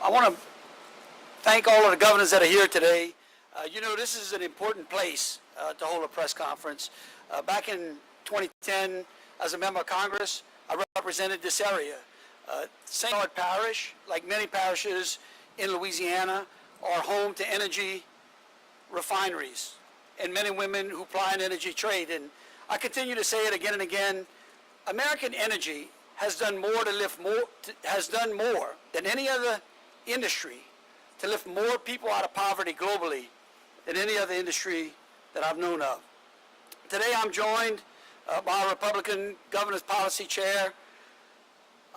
I want to thank all of the governors that are here today. This is an important place to hold a press conference. Back in 2010, as a member of Congress, I represented this area. St. Bernard Parish, like many parishes in Louisiana, are home to energy refineries and men and women who ply an energy trade. And I continue to say it again and again, American energy has done more than any other industry to lift more people out of poverty globally than any other industry that I've known of. Today I'm joined by our Republican Governor's Policy Chair,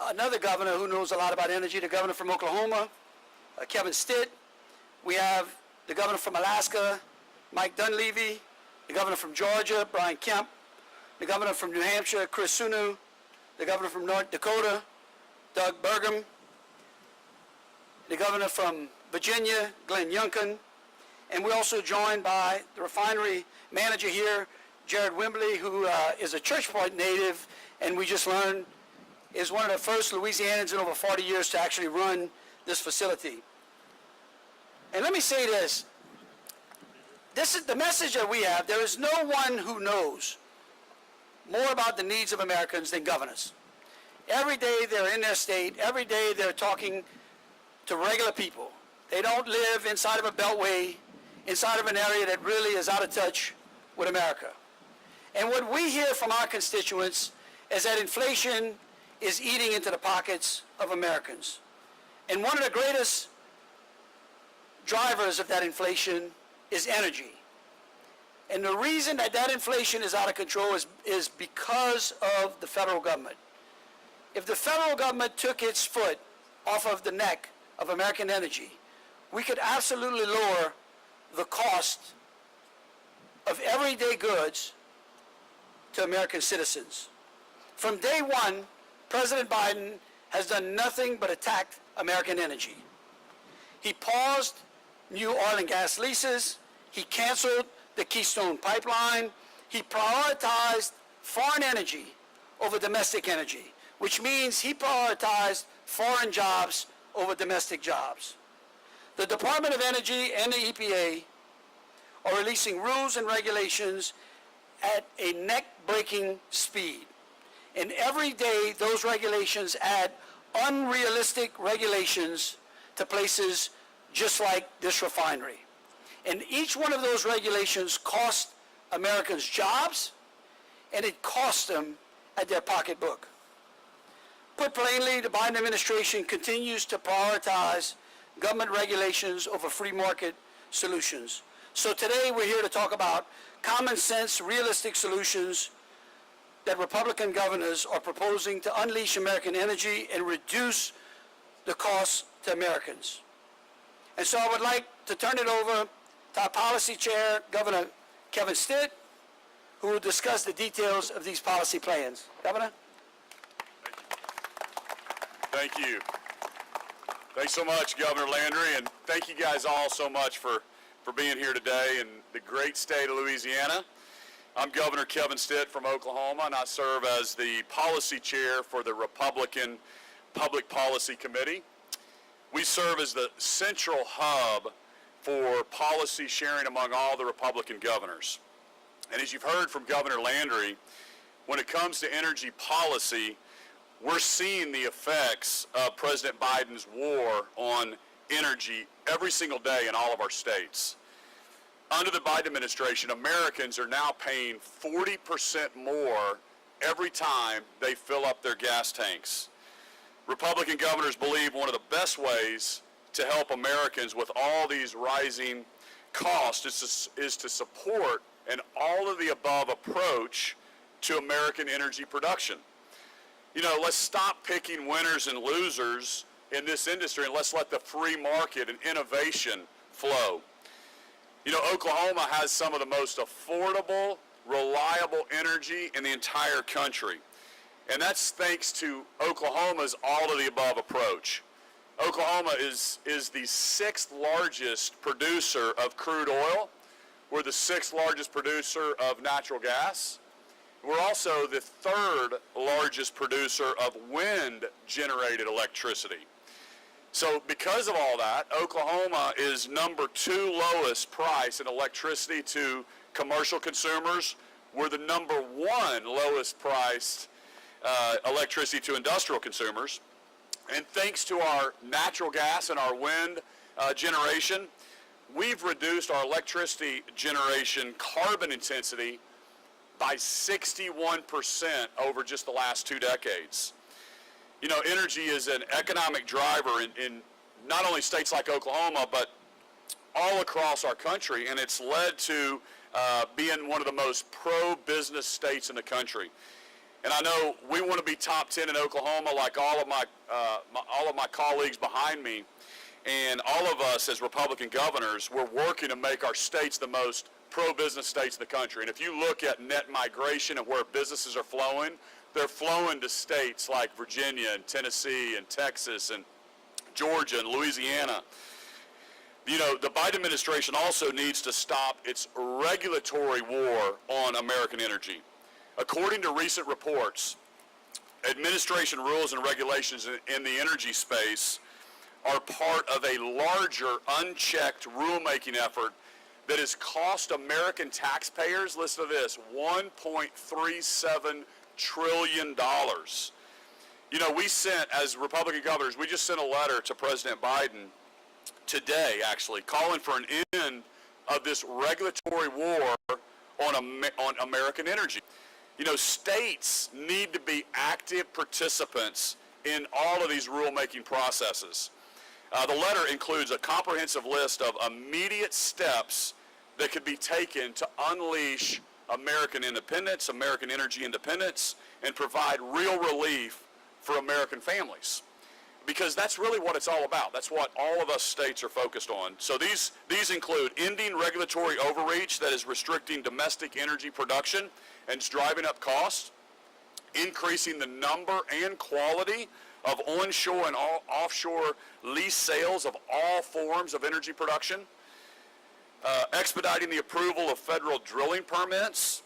another governor who knows a lot about energy, the governor from Oklahoma, Kevin Stitt. We have the governor from Alaska, Mike Dunleavy, the governor from Georgia, Brian Kemp, the governor from New Hampshire, Chris Sununu, the governor from North Dakota, Doug Burgum, the governor from Virginia, Glenn Youngkin, and we're also joined by the refinery manager here, Jared Wimbley, who is a Churchpoint native, and we just learned is one of the first Louisianans in over 40 years to actually run this facility. And let me say this is the message that we have. There is no one who knows more about the needs of Americans than governors. Every day they're in their state, every day they're talking to regular people. They don't live inside of a beltway, inside of an area that really is out of touch with America. And what we hear from our constituents is that inflation is eating into the pockets of Americans. And one of the greatest drivers of that inflation is energy. And the reason that that inflation is out of control is because of the federal government. If the federal government took its foot off of the neck of American energy, we could absolutely lower the cost of everyday goods to American citizens. From day one, President Biden has done nothing but attack American energy. He paused new oil and gas leases. He canceled the Keystone Pipeline. He prioritized foreign energy over domestic energy, which means he prioritized foreign jobs over domestic jobs. The Department of Energy and the EPA are releasing rules and regulations at a neck-breaking speed. And every day, those regulations add unrealistic regulations to places just like this refinery. And each one of those regulations costs Americans jobs, and it costs them at their pocketbook. Put plainly, the Biden administration continues to prioritize government regulations over free market solutions. So today we're here to talk about common sense, realistic solutions that Republican governors are proposing to unleash American energy and reduce the costs to Americans. And so I would like to turn it over to our policy chair, Governor Kevin Stitt, who will discuss the details of these policy plans. Governor? Thank you. Thanks so much, Governor Landry, and thank you guys all so much for being here today in the great state of Louisiana. I'm Governor Kevin Stitt from Oklahoma, and I serve as the policy chair for the Republican Public Policy Committee. We serve as the central hub for policy sharing among all the Republican governors. And as you've heard from Governor Landry, when it comes to energy policy, we're seeing the effects of President Biden's war on energy every single day in all of our states. Under the Biden administration, Americans are now paying 40% more every time they fill up their gas tanks. Republican governors believe one of the best ways to help Americans with all these rising costs is to support an all-of-the-above approach to American energy production. You know, let's stop picking winners and losers in this industry, and let's let the free market and innovation flow. You know, Oklahoma has some of the most affordable, reliable energy in the entire country. And that's thanks to Oklahoma's all-of-the-above approach. Oklahoma is the 6th largest producer of crude oil. We're the 6th largest producer of natural gas. We're also the 3rd largest producer of wind-generated electricity. So because of all that, Oklahoma is number 2 lowest price in electricity to commercial consumers. We're the number 1 lowest priced electricity to industrial consumers. And thanks to our natural gas and our wind generation, we've reduced our electricity generation carbon intensity by 61% over just the last 2 decades. You know, energy is an economic driver in not only states like Oklahoma, but all across our country, and it's led to being one of the most pro-business states in the country. And I know we want to be top 10 in Oklahoma, like all of my colleagues behind me, and all of us as Republican governors, we're working to make our states the most pro-business states in the country. And if you look at net migration and where businesses are flowing, they're flowing to states like Virginia and Tennessee and Texas and Georgia and Louisiana. You know, the Biden administration also needs to stop its regulatory war on American energy. According to recent reports, administration rules and regulations in the energy space are part of a larger unchecked rulemaking effort that has cost American taxpayers, listen to this, $1.37 trillion. You know, we sent, as Republican governors, we just sent a letter to President Biden today, actually, calling for an end of this regulatory war on American energy. You know, states need to be active participants in all of these rulemaking processes. The letter includes a comprehensive list of immediate steps that could be taken to unleash American independence, American energy independence, and provide real relief for American families. Because that's really what it's all about. That's what all of us states are focused on. So these include ending regulatory overreach that is restricting domestic energy production and it's driving up costs, increasing the number and quality of onshore and offshore lease sales of all forms of energy production, expediting the approval of federal drilling permits,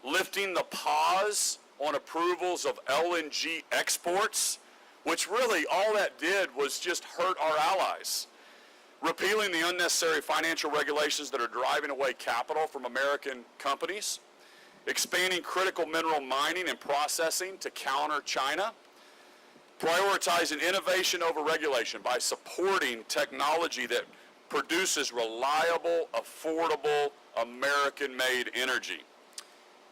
lifting the pause on approvals of LNG exports, which really all that did was just hurt our allies, repealing the unnecessary financial regulations that are driving away capital from American companies, expanding critical mineral mining and processing to counter China, prioritizing innovation over regulation by supporting technology that produces reliable, affordable, American-made energy.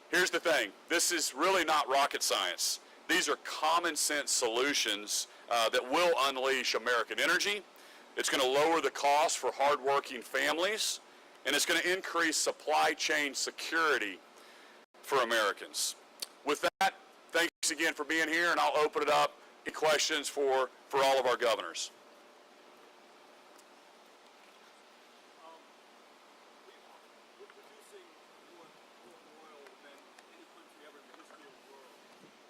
Here's the thing, this is really not rocket science. These are common sense solutions that will unleash American energy. It's going to lower the cost for hardworking families, and it's going to increase supply chain security for Americans. With that, thanks again for being here, and I'll open it up to questions for all of our governors. We're producing more oil than any country ever in the history of the world.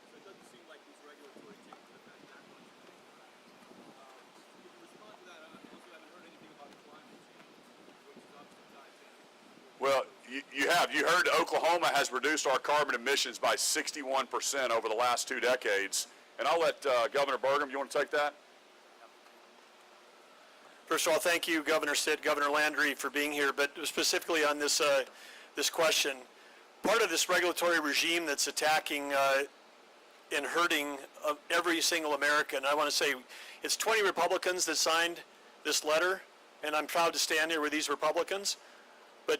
So it doesn't seem like these regulatory changes affect that much. Can you respond to that? I also haven't heard anything about climate change, which is obviously tied in. Well, you heard Oklahoma has reduced our carbon emissions by 61% over the last 2 decades. And I'll let Governor Burgum, you want to take that? First of all, thank you, Governor Stitt, Governor Landry, for being here, but specifically on this, this question. Part of this regulatory regime that's attacking and hurting every single American, I want to say it's 20 Republicans that signed this letter, and I'm proud to stand here with these Republicans. But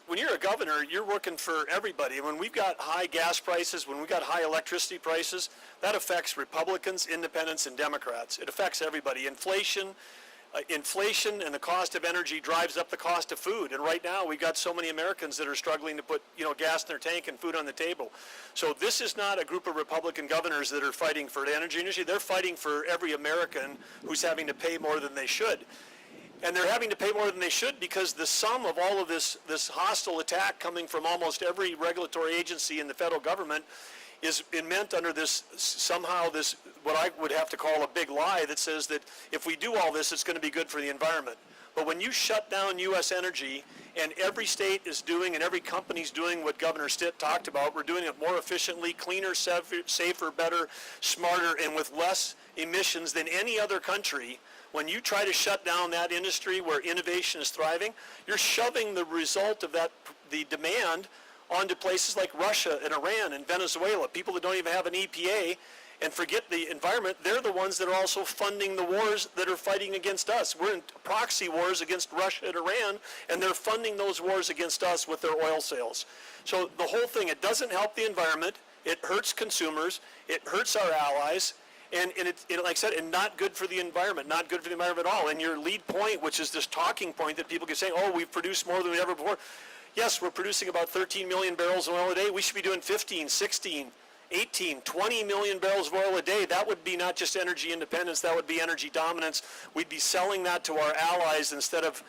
when you're a governor, you're working for everybody. When we've got high gas prices, when we've got high electricity prices, that affects Republicans, independents, and Democrats. It affects everybody. Inflation and the cost of energy drives up the cost of food. And right now, we've got so many Americans that are struggling to put, gas in their tank and food on the table. So this is not a group of Republican governors that are fighting for the energy industry. They're fighting for every American who's having to pay more than they should. And they're having to pay more than they should because the sum of all of this hostile attack coming from almost every regulatory agency in the federal government is meant under this, what I would have to call a big lie that says that if we do all this, it's going to be good for the environment. But when you shut down U.S. energy, and every state is doing and every company's doing what Governor Stitt talked about, we're doing it more efficiently, cleaner, safer, better, smarter, and with less emissions than any other country. when you try to shut down that industry where innovation is thriving, you're shoving the result of that, the demand, onto places like Russia and Iran and Venezuela, people that don't even have an EPA and forget the environment. They're the ones that are also funding the wars that are fighting against us. We're in proxy wars against Russia and Iran, and they're funding those wars against us with their oil sales. So the whole thing, it doesn't help the environment, it hurts consumers, it hurts our allies, and like I said, and not good for the environment, not good for the environment at all. And your lead point, which is this talking point that people can say, oh, we've produced more than we ever before. Yes, we're producing about 13 million barrels of oil a day. We should be doing 15, 16, 18, 20 million barrels of oil a day. That would be not just energy independence, that would be energy dominance. We'd be selling that to our allies instead of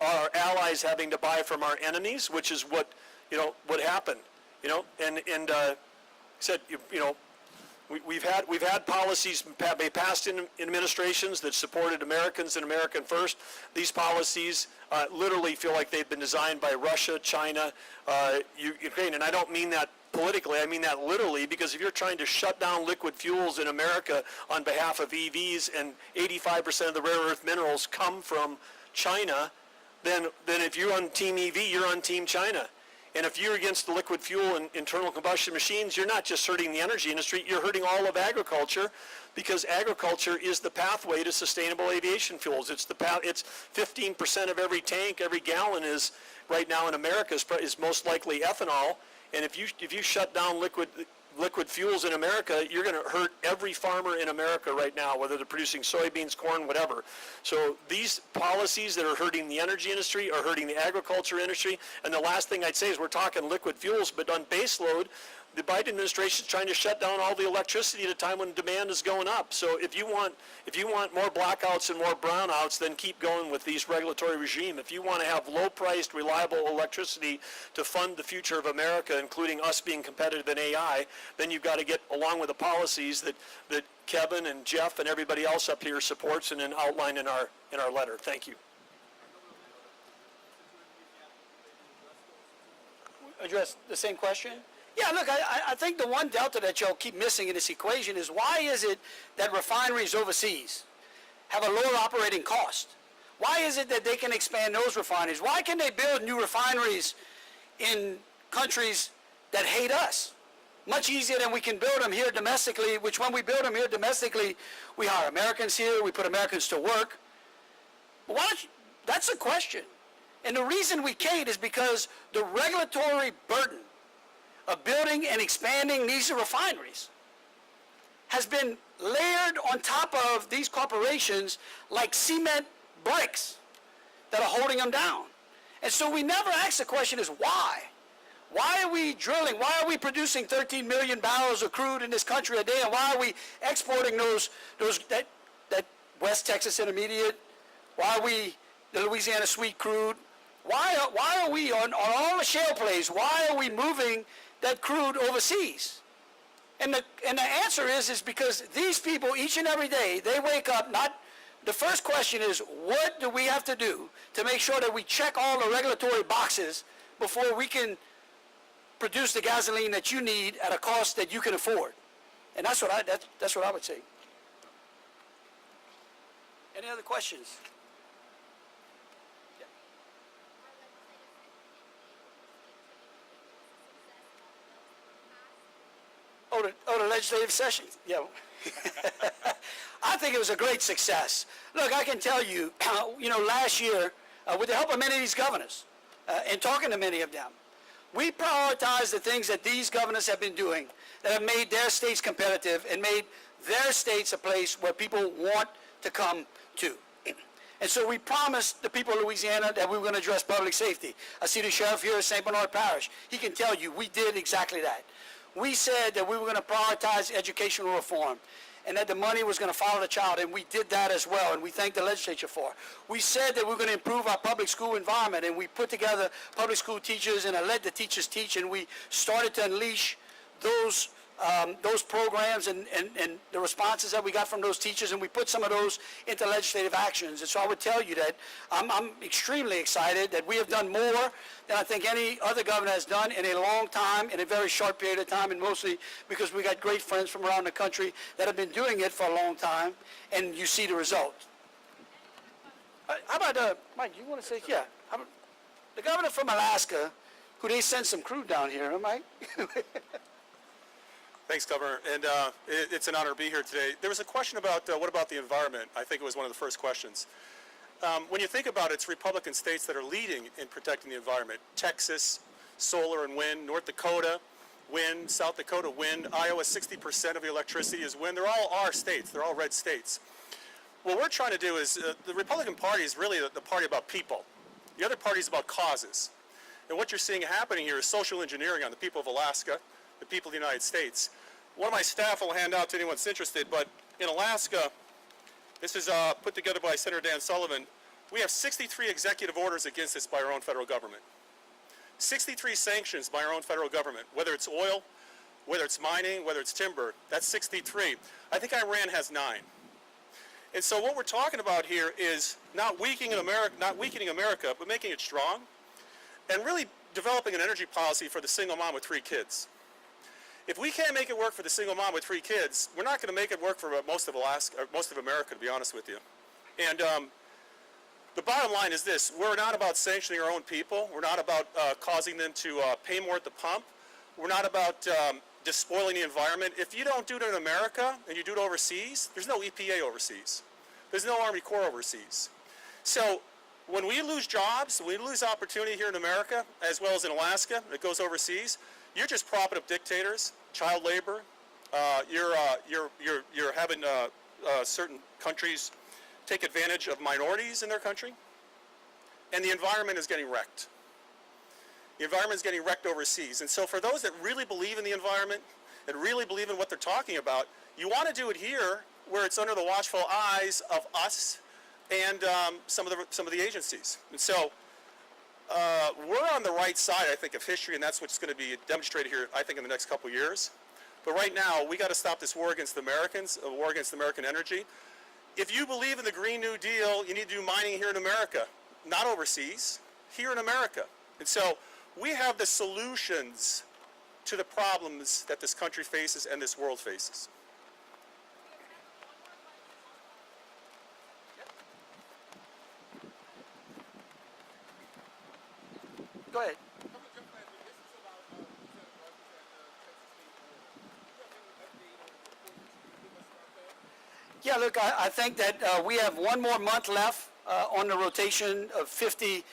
our allies having to buy from our enemies, which is what happened. Said, we've had policies passed in administrations that supported Americans and American first. These policies literally feel like they've been designed by Russia, China, Ukraine, and I don't mean that politically, I mean that literally, because if you're trying to shut down liquid fuels in America on behalf of EVs and 85% of the rare earth minerals come from China, then if you're on Team EV, you're on Team China. And if you're against the liquid fuel and internal combustion machines, you're not just hurting the energy industry, you're hurting all of agriculture, because agriculture is the pathway to sustainable aviation fuels. It's 15% of every tank, every gallon is right now in America is most likely ethanol. And if you shut down liquid fuels in America, you're going to hurt every farmer in America right now, whether they're producing soybeans, corn, whatever. So these policies that are hurting the energy industry are hurting the agriculture industry. And the last thing I'd say is we're talking liquid fuels, but on base load, the Biden administration is trying to shut down all the electricity at a time when demand is going up. So if you want more blackouts and more brownouts, then keep going with these regulatory regime. If you want to have low-priced, reliable electricity to fund the future of America, including us being competitive in AI, then you've got to get along with the policies that Kevin and Jeff and everybody else up here supports and then outlined in our letter. Thank you. Address the same question? Yeah, look, I think the one delta that y'all keep missing in this equation is why is it that refineries overseas have a lower operating cost? Why is it that they can expand those refineries? Why can they build new refineries in countries that hate us? Much easier than we can build them here domestically, which when we build them here domestically, we hire Americans here, we put Americans to work. But that's a question. And the reason we can't is because the regulatory burden of building and expanding these refineries has been layered on top of these corporations like cement bricks that are holding them down. And so we never ask the question is why? Why are we drilling? Why are we producing 13 million barrels of crude in this country a day? And why are we exporting that West Texas Intermediate? Why are we the Louisiana sweet crude? Why are we on all the shale plays? Why are we moving that crude overseas? And the answer is because these people each and every day, they wake up, the first question is, what do we have to do to make sure that we check all the regulatory boxes before we can produce the gasoline that you need at a cost that you can afford? And that's what I would say. Any other questions? The legislative session. Yeah. I think it was a great success. Look, I can tell you, last year, with the help of many of these governors, and talking to many of them, we prioritized the things that these governors have been doing that have made their states competitive and made their states a place where people want to come to. And so we promised the people of Louisiana that we were going to address public safety. I see the sheriff here at St. Bernard Parish. He can tell you we did exactly that. We said that we were going to prioritize educational reform and that the money was going to follow the child, and we did that as well, and we thank the legislature for it. We said that we were going to improve our public school environment, and we put together public school teachers, and I let the teachers teach, and we started to unleash those programs and the responses that we got from those teachers, and we put some of those into legislative actions. And so I would tell you that I'm extremely excited that we have done more than I think any other governor has done in a long time, in a very short period of time, and mostly because we got great friends from around the country that have been doing it for a long time, and you see the result. how about, Mike, you want to say, yeah, the governor from Alaska, who they sent some crew down here, huh, Mike? Thanks, Governor, and it's an honor to be here today. There was a question about what about the environment? I think it was one of the first questions. When you think about it, it's Republican states that are leading in protecting the environment. Texas, solar and wind, North Dakota, wind, South Dakota, wind, Iowa, 60% of the electricity is wind. They're all our states. They're all red states. What we're trying to do is, the Republican Party is really the party about people. The other party is about causes. And what you're seeing happening here is social engineering on the people of Alaska, the people of the United States. One of my staff will hand out to anyone that's interested, but in Alaska, this is put together by Senator Dan Sullivan. We have 63 executive orders against us by our own federal government. 63 sanctions by our own federal government, whether it's oil, whether it's mining, whether it's timber. That's 63. I think Iran has 9. And so what we're talking about here is not weakening America, but making it strong, and really developing an energy policy for the single mom with 3 kids. If we can't make it work for the single mom with 3 kids, we're not going to make it work for most of Alaska, or most of America, to be honest with you. And the bottom line is this: we're not about sanctioning our own people. We're not about causing them to pay more at the pump. We're not about despoiling the environment. If you don't do it in America and you do it overseas, there's no EPA overseas. There's no Army Corps overseas. So when we lose jobs, when we lose opportunity here in America, as well as in Alaska, it goes overseas, you're just propping up dictators, child labor. You're having certain countries take advantage of minorities in their country, and the environment is getting wrecked. The environment is getting wrecked overseas. And so for those that really believe in the environment and really believe in what they're talking about, you want to do it here where it's under the watchful eyes of us and some of the agencies. And so we're on the right side, I think, of history, and that's what's going to be demonstrated here, I think, in the next couple of years. But right now, we got to stop this war against the Americans, a war against American energy. If you believe in the Green New Deal, you need to do mining here in America, not overseas, here in America. And so we have the solutions to the problems that this country faces and this world faces. Go ahead. Yeah, look, I think that we have one more month left on the rotation of 50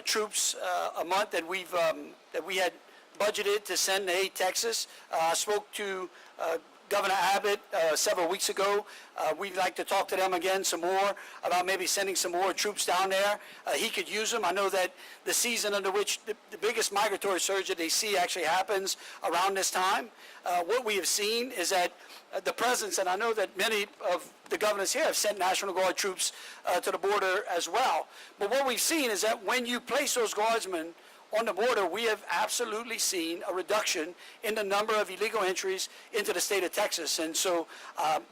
troops a month that we had budgeted to send to Texas. I spoke to Governor Abbott several weeks ago. We'd like to talk to them again some more about maybe sending some more troops down there. He could use them. I know that the season under which the biggest migratory surge that they see actually happens around this time. What we have seen is that the presence, and I know that many of the governors here have sent National Guard troops to the border as well. But what we've seen is that when you place those guardsmen on the border, we have absolutely seen a reduction in the number of illegal entries into the state of Texas. And so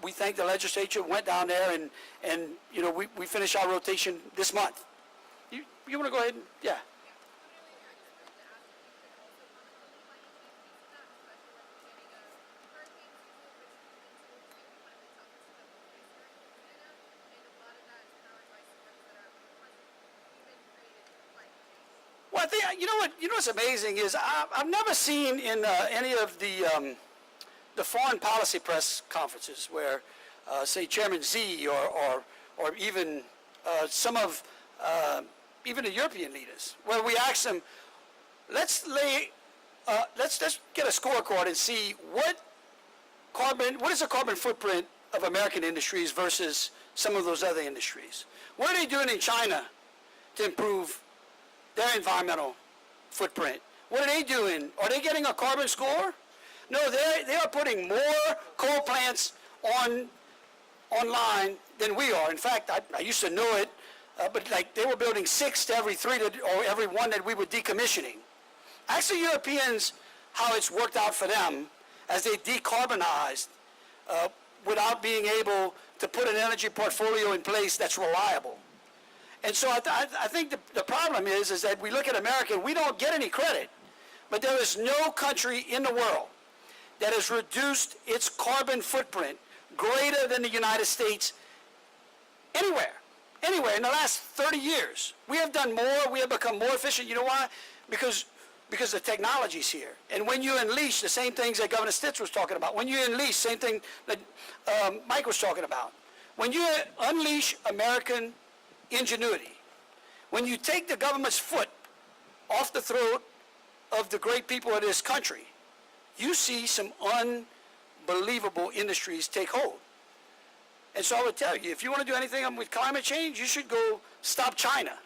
we thank the legislature went down there and you know, we finished our rotation this month. You want to go ahead and, yeah. Well, I think, you know what's amazing is I've never seen in any of the foreign policy press conferences where, say, Chairman Z or even some of even the European leaders, where we ask them, let's get a scorecard and see what is the carbon footprint of American industries versus some of those other industries. What are they doing in China to improve their environmental footprint? What are they doing? Are they getting a carbon score? No, they are putting more coal plants online than we are. In fact, I used to know it, but like they were building 6 to every 3 or every 1 that we were decommissioning. Actually, Europeans, how it's worked out for them as they decarbonized without being able to put an energy portfolio in place that's reliable. And so I think the problem is that we look at America and we don't get any credit. But there is no country in the world that has reduced its carbon footprint greater than the United States anywhere. Anyway, in the last 30 years, we have done more, we have become more efficient. You know why? Because the technology's here. And when you unleash the same things that Governor Stitz was talking about, when you unleash same thing that Mike was talking about, when you unleash American ingenuity, when you take the government's foot off the throat of the great people of this country, you see some unbelievable industries take hold. And so I would tell you, if you want to do anything with climate change, you should go stop China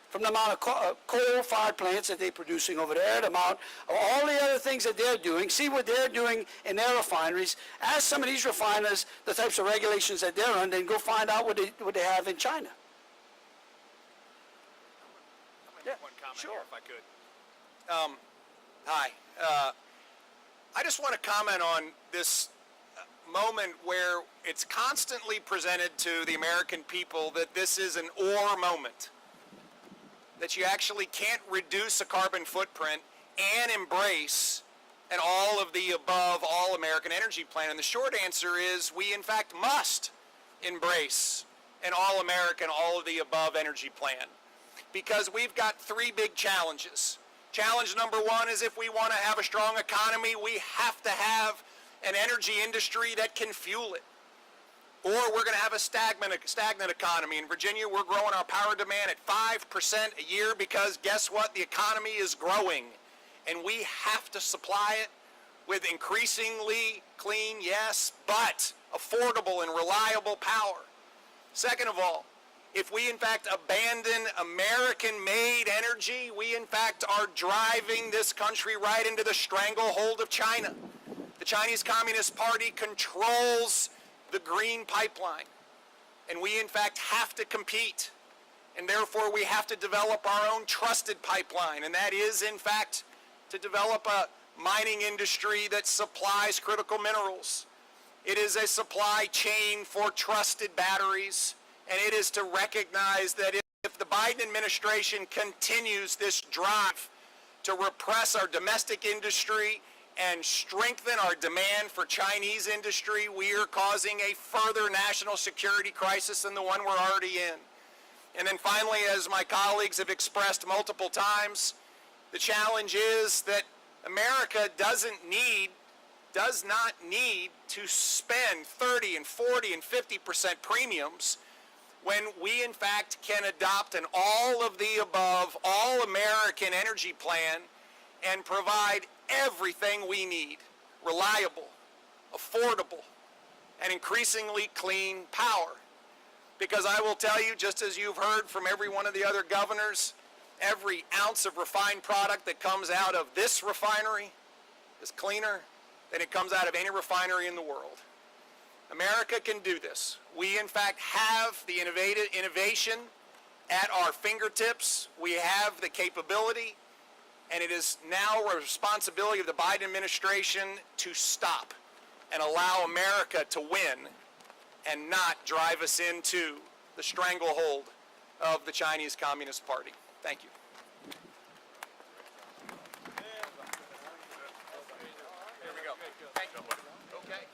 from the amount of coal-fired plants that they're producing over there, the amount of all the other things that they're doing, see what they're doing in their refineries, ask some of these refiners the types of regulations that they're under, and go find out what they have in China. Yeah, one comment here, if I could. Hi. I just want to comment on this moment where it's constantly presented to the American people that this is an or moment, that you actually can't reduce a carbon footprint and embrace an all of the above, all American energy plan. And the short answer is we in fact must embrace an all American, all of the above energy plan, because we've got three big challenges. Challenge number one is if we want to have a strong economy, we have to have an energy industry that can fuel it, or we're going to have a stagnant economy. In Virginia, we're growing our power demand at 5% a year because guess what? The economy is growing, and we have to supply it with increasingly clean, yes, but affordable and reliable power. Second of all, if we in fact abandon American-made energy, we in fact are driving this country right into the stranglehold of China. The Chinese Communist Party controls the green pipeline, and we in fact have to compete, and therefore we have to develop our own trusted pipeline, and that is in fact to develop a mining industry that supplies critical minerals. It is a supply chain for trusted batteries, and it is to recognize that if the Biden administration continues this drive to repress our domestic industry and strengthen our demand for Chinese industry, we are causing a further national security crisis than the one we're already in. And then finally, as my colleagues have expressed multiple times, the challenge is that America does not need to spend 30 and 40 and 50% premiums when we in fact can adopt an all of the above, all American energy plan and provide everything we need: reliable, affordable, and increasingly clean power. Because I will tell you, just as you've heard from every one of the other governors, every ounce of refined product that comes out of this refinery is cleaner than it comes out of any refinery in the world. America can do this. We in fact have the innovation at our fingertips. We have the capability, and it is now a responsibility of the Biden administration to stop and allow America to win and not drive us into the stranglehold of the Chinese Communist Party. Thank you. Here we go. Thank you. Okay.